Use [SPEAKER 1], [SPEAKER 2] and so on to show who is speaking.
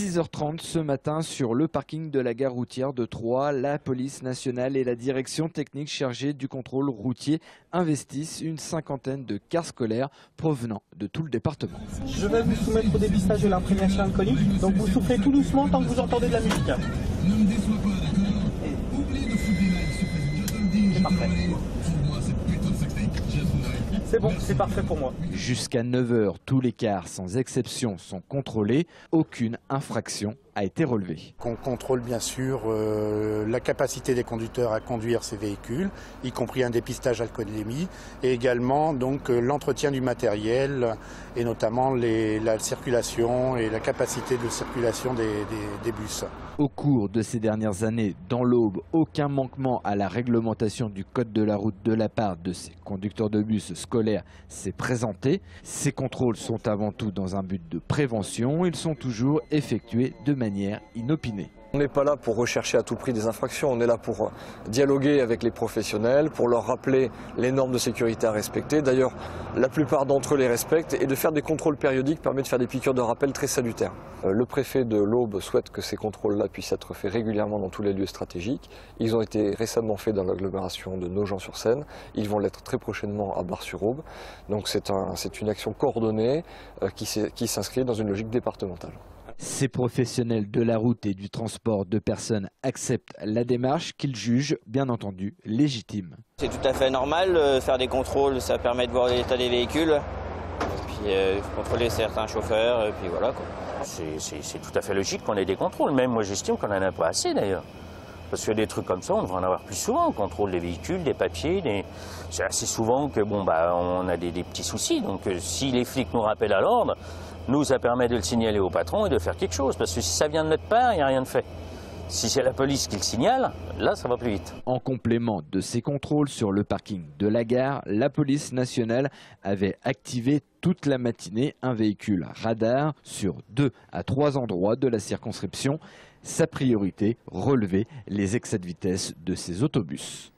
[SPEAKER 1] 6h30 ce matin sur le parking de la gare routière de Troyes, la police nationale et la direction technique chargée du contrôle routier investissent une cinquantaine de cars scolaires provenant de tout le département.
[SPEAKER 2] Je vais vous soumettre au dépistage de l'imprégnation alcoolique, donc vous soufflez tout doucement tant que vous entendez de la musique.
[SPEAKER 3] Ne me déçois pas, d'accord? Oublie de foutre des likes sur Facebook.
[SPEAKER 2] C'est parfait.
[SPEAKER 3] Trouve-moi cette putain de sextape, j'avouerai.
[SPEAKER 2] C'est bon, c'est parfait pour moi.
[SPEAKER 1] Jusqu'à 9h, tous les cars sans exception sont contrôlés. Aucune infraction a été relevée.
[SPEAKER 4] On contrôle bien sûr la capacité des conducteurs à conduire ces véhicules, y compris un dépistage alcoolémie, et également donc l'entretien du matériel et notamment la circulation et la capacité de circulation des bus.
[SPEAKER 1] Au cours de ces dernières années, dans l'Aube, aucun manquement à la réglementation du code de la route de la part de ces conducteurs de bus scolaires s'est présenté. Ces contrôles sont avant tout dans un but de prévention. Ils sont toujours effectués de manière inopinée.
[SPEAKER 5] On n'est pas là pour rechercher à tout prix des infractions, on est là pour dialoguer avec les professionnels, pour leur rappeler les normes de sécurité à respecter. D'ailleurs, la plupart d'entre eux les respectent et de faire des contrôles périodiques permet de faire des piqûres de rappel très salutaires. Le préfet de l'Aube souhaite que ces contrôles-là puissent être faits régulièrement dans tous les lieux stratégiques. Ils ont été récemment faits dans l'agglomération de Nogent-sur-Seine. Ils vont l'être très prochainement à Bar-sur-Aube. Donc c'est une action coordonnée qui s'inscrit dans une logique départementale.
[SPEAKER 1] Ces professionnels de la route et du transport de personnes acceptent la démarche qu'ils jugent, bien entendu, légitime.
[SPEAKER 6] C'est tout à fait normal, faire des contrôles, ça permet de voir l'état des véhicules, puis contrôler certains chauffeurs, et puis voilà quoi.
[SPEAKER 7] C'est tout à fait logique qu'on ait des contrôles, même moi j'estime qu'on n'en a pas assez d'ailleurs. Parce que des trucs comme ça, on devrait en avoir plus souvent. On contrôle des véhicules, des papiers. C'est assez souvent que on a des petits soucis. Donc si les flics nous rappellent à l'ordre, nous, ça permet de le signaler au patron et de faire quelque chose. Parce que si ça vient de notre part, il n'y a rien de fait. Si c'est la police qui le signale, là, ça va plus vite.
[SPEAKER 1] En complément de ces contrôles sur le parking de la gare, la police nationale avait activé toute la matinée un véhicule radar sur 2 à 3 endroits de la circonscription. Sa priorité, relever les excès de vitesse de ces autobus.